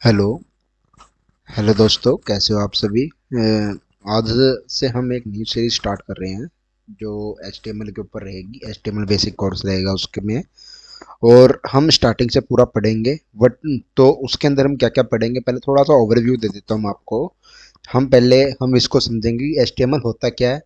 Hello. Hello दोस्तों, कैसे हो आप सभी। आज से हम एक न्यू सीरीज स्टार्ट कर रहे हैं जो HTML के ऊपर रहेगी। HTML बेसिक कोर्स रहेगा उसके में, और हम स्टार्टिंग से पूरा पढ़ेंगे। बट तो उसके अंदर हम क्या क्या पढ़ेंगे, पहले थोड़ा सा ओवरव्यू दे देता हूँ आपको। हम इसको समझेंगे कि HTML होता क्या है,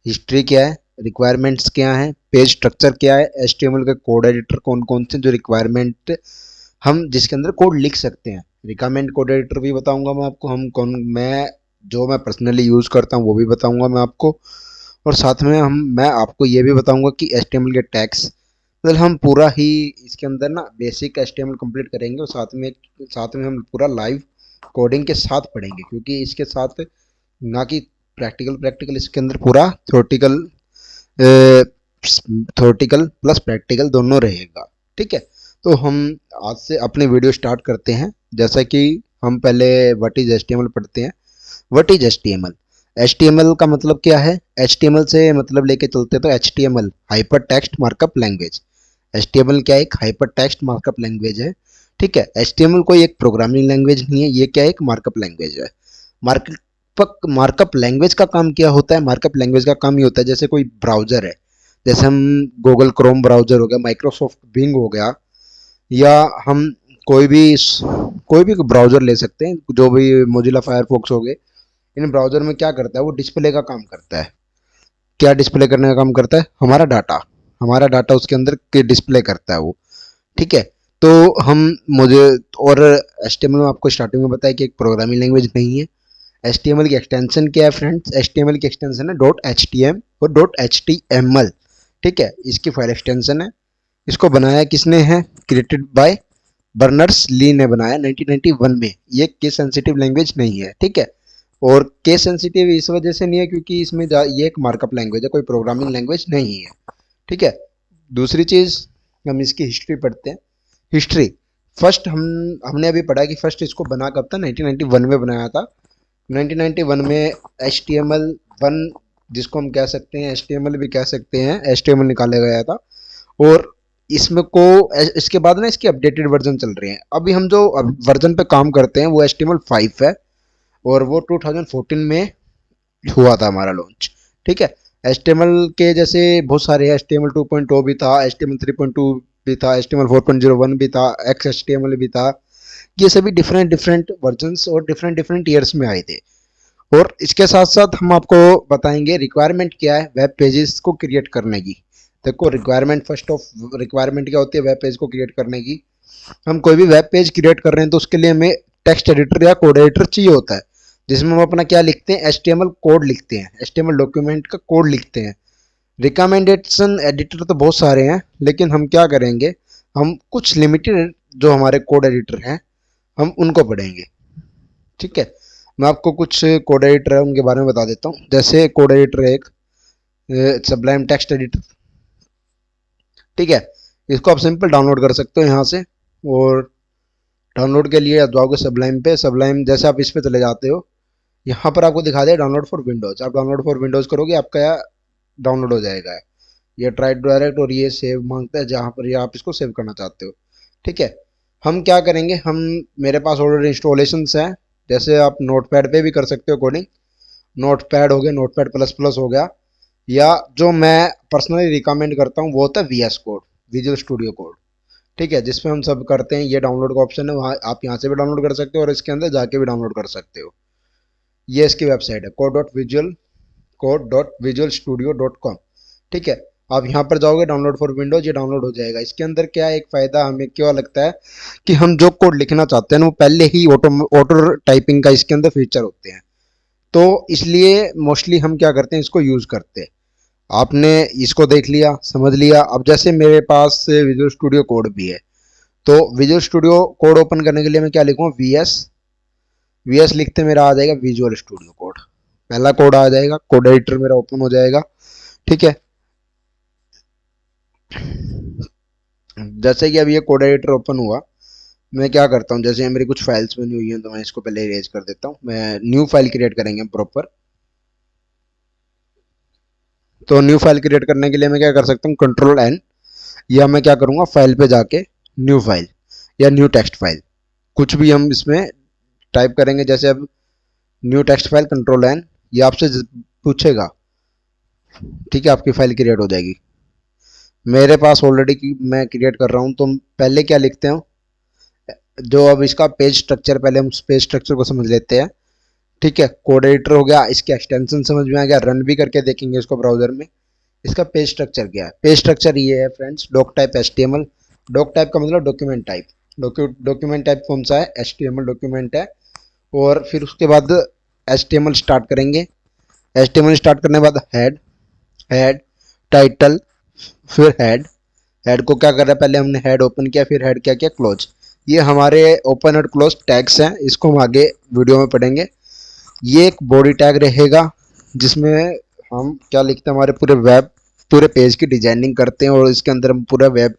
हिस्ट्री क्या है, रिक्वायरमेंट्स क्या है, पेज स्ट्रक्चर क्या है, HTML के कोड एडिटर कौन कौन से जो रिक्वायरमेंट हम जिसके अंदर कोड लिख सकते हैं। रिकमेंड कोड एडिटर भी बताऊंगा मैं आपको, मैं पर्सनली यूज करता हूँ वो भी बताऊंगा मैं आपको। और साथ में मैं आपको ये भी बताऊंगा कि HTML के टैग्स, मतलब हम पूरा ही इसके अंदर ना बेसिक HTML कंप्लीट करेंगे, और साथ में हम पूरा लाइव कोडिंग के साथ पढ़ेंगे, क्योंकि इसके साथ ना कि प्रैक्टिकल प्रैक्टिकल इसके अंदर पूरा थ्योरेटिकल प्लस प्रैक्टिकल दोनों रहेगा। ठीक है, तो हम आज से अपनी वीडियो स्टार्ट करते हैं। जैसा कि हम पहले व्हाट इज HTML पढ़ते हैं। What is HTML? HTML का मतलब क्या है? HTML से मतलब लेके चलते तो HTML hyper text markup language. HTML क्या है? एक हाइपर टेक्स्ट मार्कअप लैंग्वेज है। ठीक है, HTML कोई एक प्रोग्रामिंग लैंग्वेज नहीं है, ये क्या है? एक मार्कअप लैंग्वेज है। मार्कअप लैंग्वेज का काम क्या होता है? मार्कअप लैंग्वेज का काम ये होता है, जैसे कोई ब्राउजर है, जैसे हम गूगल क्रोम ब्राउजर हो गया, माइक्रोसॉफ्ट बिंग हो गया, या हम कोई भी कोई भी ब्राउजर ले सकते हैं, जो भी मोजिला फायरफॉक्स हो गए। इन ब्राउजर में क्या करता है? वो डिस्प्ले का काम करता है। क्या डिस्प्ले करने का काम करता है? हमारा डाटा उसके अंदर के डिस्प्ले करता है वो। ठीक है, तो हम मुझे और HTML में आपको स्टार्टिंग में बताया कि एक प्रोग्रामिंग लैंग्वेज नहीं है। HTML की एक्सटेंशन क्या है फ्रेंड्स? HTML की एक्सटेंशन है .htm और .html। ठीक है, इसकी फाइल एक्सटेंशन है। इसको बनाया किसने है? क्रिएटेड बाय बर्नर्स ली ने बनाया 1991 में। ये केस सेंसिटिव लैंग्वेज नहीं है। ठीक है, और केस सेंसिटिव इस वजह से नहीं है क्योंकि ये एक मार्कअप लैंग्वेज है, कोई प्रोग्रामिंग लैंग्वेज नहीं है। ठीक है, दूसरी चीज, हम इसकी हिस्ट्री पढ़ते हैं। हिस्ट्री फर्स्ट हमने अभी पढ़ा कि फर्स्ट इसको बना कब था? 1991 में बनाया था। 1991 में HTML1, जिसको हम कह सकते हैं HTML भी कह सकते हैं, HTML निकाला गया था। और इसके बाद ना इसकी अपडेटेड वर्जन चल रहे हैं। अभी हम जो वर्जन पे काम करते हैं वो HTML5 है, और वो 2014 में हुआ था हमारा लॉन्च। ठीक है, HTML के जैसे बहुत सारे हैं, HTML 2.0 भी था, HTML 3.2 भी था, HTML 4.01 भी था, XHTML भी था। ये सभी डिफरेंट डिफरेंट वर्जन्स और डिफरेंट डिफरेंट ईयर्स में आए थे। और इसके साथ साथ हम आपको बताएंगे रिक्वायरमेंट क्या है वेब पेजेस को क्रिएट करने की। देखो, रिक्वायरमेंट क्या होती है वेब पेज को क्रिएट करने की? हम कोई भी वेब पेज क्रिएट कर रहे हैं तो उसके लिए हमें टेक्स्ट एडिटर या कोड एडिटर चाहिए होता है, जिसमें हम अपना क्या लिखते हैं? HTML कोड लिखते हैं, HTML डॉक्यूमेंट का कोड लिखते हैं। रिकमेंडेशन एडिटर तो बहुत सारे हैं, लेकिन हम क्या करेंगे, हम कुछ लिमिटेड जो हमारे कोड एडिटर हैं हम उनको पढ़ेंगे। ठीक है, मैं आपको कुछ कोड एडिटर है उनके बारे में बता देता हूँ। जैसे कोड एडिटर है एक सबलाइम टेक्स्ट एडिटर। ठीक है, इसको आप सिंपल डाउनलोड कर सकते हो यहाँ से। और डाउनलोड के लिए आप जाओगे सबलाइम पे। सबलाइम जैसे आप इस पे चले जाते हो, यहाँ पर आपको दिखा दे डाउनलोड फॉर विंडोज। आप डाउनलोड फॉर विंडोज करोगे, आपका डाउनलोड हो जाएगा। ये ट्राई टू डायरेक्ट और ये सेव मांगता है, जहाँ पर ये आप इसको सेव करना चाहते हो। ठीक है, हम क्या करेंगे, मेरे पास ऑलरेडी इंस्टॉलेशन है। जैसे आप नोटपैड पे भी कर सकते हो कोडिंग। नोटपैड हो गया, नोटपैड प्लस प्लस हो गया, या जो मैं पर्सनली रिकमेंड करता हूँ वो होता है VS code, visual studio code. ठीक है, जिसमें हम सब करते हैं। ये डाउनलोड का ऑप्शन है, वहाँ आप यहाँ से भी डाउनलोड कर सकते हो और इसके अंदर जाके भी डाउनलोड कर सकते हो। ये इसकी वेबसाइट है code.visual studio.com। ठीक है, आप यहाँ पर जाओगे डाउनलोड फॉर विंडोज, ये डाउनलोड हो जाएगा। इसके अंदर क्या एक फ़ायदा हमें क्या लगता है कि हम जो कोड लिखना चाहते हैं ना वो पहले ही ऑटो ऑटो टाइपिंग का इसके अंदर फीचर होते हैं। तो इसलिए मोस्टली हम क्या करते हैं, इसको यूज़ करते हैं। आपने इसको देख लिया, समझ लिया। अब जैसे मेरे पास विजुअल स्टूडियो कोड भी है, तो विजुअल स्टूडियो कोड ओपन करने के लिए मैं क्या लिखूँगा? वी एस लिखते मेरा आ जाएगा विजुअल स्टूडियो कोड। पहला कोड आ जाएगा, कोड एडिटर मेरा ओपन हो जाएगा। ठीक है, जैसे कि अब ये कोड एडिटर ओपन हुआ, मैं क्या करता हूँ, जैसे मेरी कुछ फाइल्स बनी हुई हैं तो मैं इसको पहले इरेज कर देता हूँ। मैं न्यू फाइल क्रिएट करेंगे प्रॉपर। तो न्यू फाइल क्रिएट करने के लिए मैं क्या कर सकता हूँ? Ctrl N। या मैं क्या करूँगा, फाइल पे जाके न्यू फाइल या न्यू टेक्स्ट फाइल, कुछ भी हम इसमें टाइप करेंगे। जैसे अब new text file control N, ये आपसे पूछेगा, ठीक है, आपकी फाइल क्रिएट हो जाएगी। मेरे पास ऑलरेडी की मैं क्रिएट कर रहा हूँ, तो पहले क्या लिखते हैं, जो अब इसका पेज स्ट्रक्चर, पहले हम पेज स्ट्रक्चर को समझ लेते हैं। ठीक है, कोड एडिटर हो गया, इसके एक्सटेंशन समझ में आ गया, रन भी करके देखेंगे इसको ब्राउजर में। इसका पेज स्ट्रक्चर क्या है, पेज स्ट्रक्चर ये है friends, doc type HTML. Doc type का मतलब डॉक्यूमेंट टाइप, डॉक्यूमेंट टाइप कौन सा है, एचटीएमएल डॉक्यूमेंट है। और फिर उसके बाद एचटीएमएल स्टार्ट करेंगे। एचटीएमएल स्टार्ट करने के बाद हेड, हेड टाइटल, फिर हेड। हेड को क्या कर रहा है, पहले हमने हेड ओपन किया, फिर हेड क्या किया, क्लोज। ये हमारे ओपन और क्लोज टैग्स हैं, इसको हम आगे वीडियो में पढ़ेंगे। ये एक बॉडी टैग रहेगा जिसमें हम क्या लिखते हैं, हमारे पूरे वेब, पूरे पेज की डिजाइनिंग करते हैं और इसके अंदर हम पूरा वेब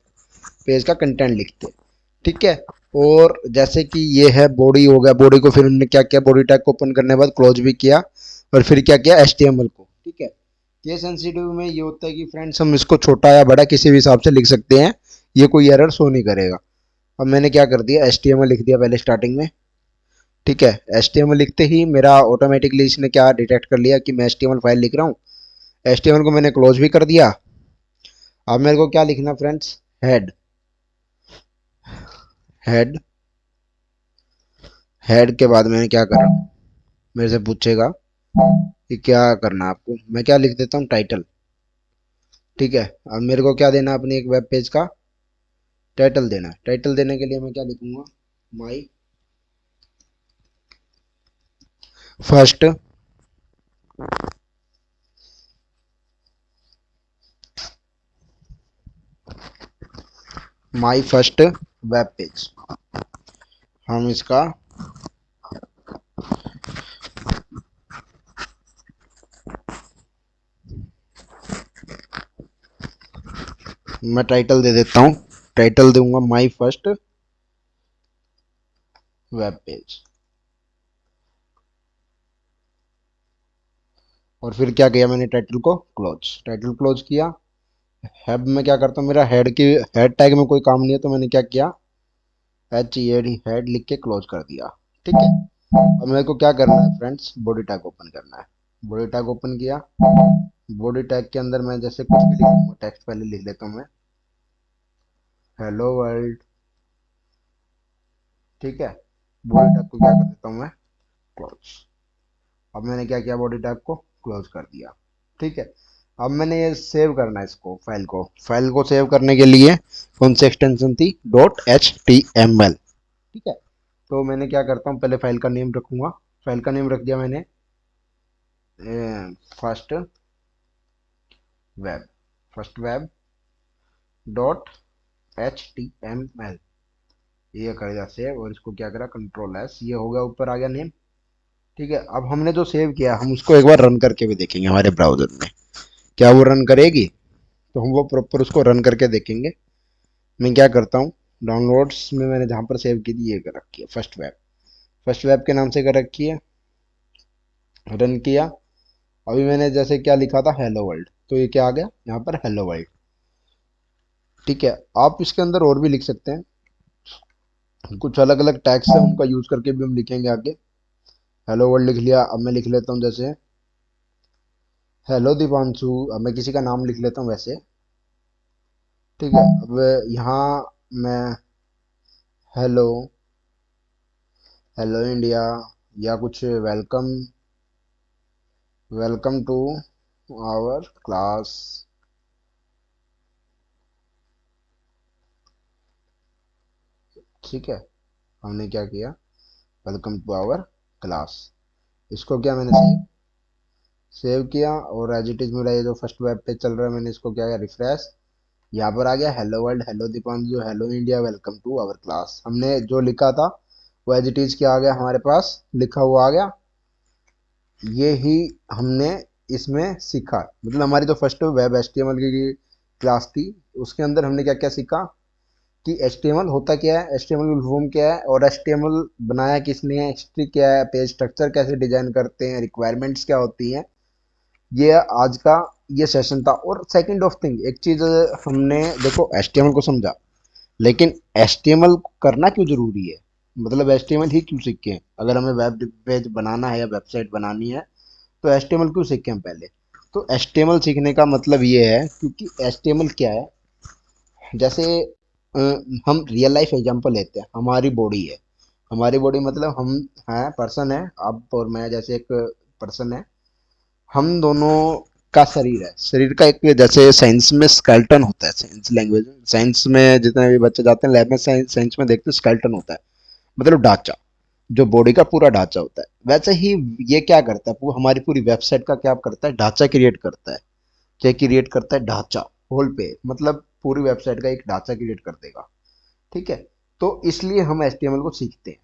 पेज का कंटेंट लिखते हैं। ठीक है, और जैसे कि ये है बॉडी हो गया, बॉडी को फिर हमने क्या किया, बॉडी टैग को ओपन करने के बाद क्लोज भी किया, और फिर क्या किया, एचटीएमएल को। ठीक है, केस सेंसिटिव में ये होता है कि फ्रेंड्स हम इसको छोटा या बड़ा किसी भी हिसाब से लिख सकते हैं, ये कोई एरर शो नहीं करेगा। अब मैंने क्या कर दिया, एचटीएमएल लिख दिया पहले स्टार्टिंग में। ठीक है, एचटीएमएल लिखते ही मेरा ऑटोमेटिकली इसने क्या डिटेक्ट कर लिया कि मैं एचटीएमएल फाइल लिख रहा हूँ। एचटीएमएल को मैंने क्लोज भी कर दिया। अब मेरे को क्या लिखना फ्रेंड्स, हेड, हेड, हेड के बाद मैंने क्या करा, मेरे से पूछेगा कि क्या करना है आपको, मैं क्या लिख देता हूँ, टाइटल। ठीक है, अब मेरे को क्या देना, अपनी एक वेब पेज का टाइटल देना है। टाइटल देने के लिए मैं क्या लिखूंगा, my first my first web page. हम इसका मैं टाइटल दे देता हूँ, टाइटल दूंगा माई फर्स्ट वेब पेज। और फिर क्या किया मैंने, टाइटल को क्लोज, टाइटल क्लोज किया। हेड में क्या करता हूँ, मेरा हेड की, हेड टैग में कोई काम नहीं है, तो मैंने क्या किया, एच ई एड, हेड लिख के क्लोज कर दिया। ठीक है, अब मेरे को क्या करना है फ्रेंड्स, बॉडी टैग ओपन करना है। बॉडी टैग ओपन किया, बॉडी टैग के अंदर मैं जैसे कुछ भी लिखूंगा, टेक्स्ट पहले लिख लेता हूँ मैं, हेलो वर्ल्ड। ठीक है, बॉडी टैग को क्या कर देता हूँ मैं, क्लोज। अब मैंने क्या किया, बॉडी टैग को क्लोज कर दिया। ठीक है, अब मैंने ये सेव करना है इसको, फाइल को सेव करने के लिए कौन सी एक्सटेंशन थी, dot H T M L. ठीक है, तो मैंने क्या करता हूँ, पहले फाइल का नेम रखूंगा। फाइल का नेम रख दिया मैंने first web, first web dot H T M L, ये करेगा सेव, और इसको क्या करा, कंट्रोल एस, ये हो गया, ऊपर आ गया नेम। ठीक है, अब हमने जो सेव किया, हम उसको एक बार रन करके भी देखेंगे हमारे ब्राउजर में, क्या वो रन करेगी। तो हम वो प्रॉपर उसको रन करके देखेंगे। मैं क्या करता हूँ, डाउनलोड्स में मैंने जहाँ पर सेव की थी ये कर रखी है, फर्स्ट वेब, फर्स्ट वेब के नाम से कर रखी है, रन किया। अभी मैंने जैसे क्या लिखा था, हेलो वर्ल्ड, तो ये क्या आ गया यहाँ पर, हेलो वर्ल्ड। ठीक है, आप इसके अंदर और भी लिख सकते हैं, कुछ अलग अलग टैग्स हैं, उनका यूज करके भी हम लिखेंगे आगे। हेलो वर्ल्ड लिख लिया, अब मैं लिख लेता हूँ जैसे हेलो दीपांशु, अब मैं किसी का नाम लिख लेता हूँ वैसे। ठीक है, अब यहाँ मैं हेलो, हेलो इंडिया, या कुछ welcome, welcome to our class. ठीक है, हमने क्या किया, वेलकम टू आवर क्लास। इसको क्या मैंने सेव किया, और एज इट इज मेरा ये जो फर्स्ट वेब पेज चल रहा है, मैंने इसको क्या किया, रिफ्रेश। यहाँ पर आ गया hello world, hello Dipanshu, hello India, welcome to our class. हमने जो लिखा था वो एज इट इज क्या आ गया, हमारे पास लिखा हुआ आ गया। ये ही हमने इसमें सीखा, मतलब हमारी जो फर्स्ट वेब एचटीएमएल की क्लास थी, उसके अंदर हमने क्या क्या सीखा कि एचटीएमएल होता क्या है, एचटीएमएल की फॉर्म क्या है, और एचटीएमएल बनाया किसने है, हिस्ट्री क्या है, पेज स्ट्रक्चर कैसे डिजाइन करते हैं, रिक्वायरमेंट्स क्या होती हैं, ये आज का ये सेशन था। और सेकंड ऑफ थिंग एक चीज, हमने देखो HTML को समझा, लेकिन HTML करना क्यों जरूरी है, मतलब HTML ही क्यों सीखे हैं? अगर हमें वेब पेज बनाना है या वेबसाइट बनानी है तो HTML क्यों सीखे हम पहले? तो HTML सीखने का मतलब ये है क्योंकि HTML क्या है, जैसे अ, हम रियल लाइफ एग्जांपल लेते हैं, हमारी बॉडी है, हमारी बॉडी मतलब हम हैं, पर्सन है, आप और मैं जैसे एक पर्सन है, हम दोनों का शरीर है, शरीर का एक, जैसे साइंस में स्केलेटन होता है, साइंस लैंग्वेज, साइंस में जितने भी बच्चे जाते हैं लैब में, साइंस साइंस में देखते हैं स्केलेटन होता है, मतलब ढांचा, जो बॉडी का पूरा ढांचा होता है। वैसे ही ये क्या करता है, हमारी पूरी वेबसाइट का क्या करता है, ढांचा क्रिएट करता है। क्या क्रिएट करता है? ढांचा, होल पे, मतलब पूरी वेबसाइट का एक ढांचा क्रिएट कर देगा। ठीक है, तो इसलिए हम HTML को सीखते हैं।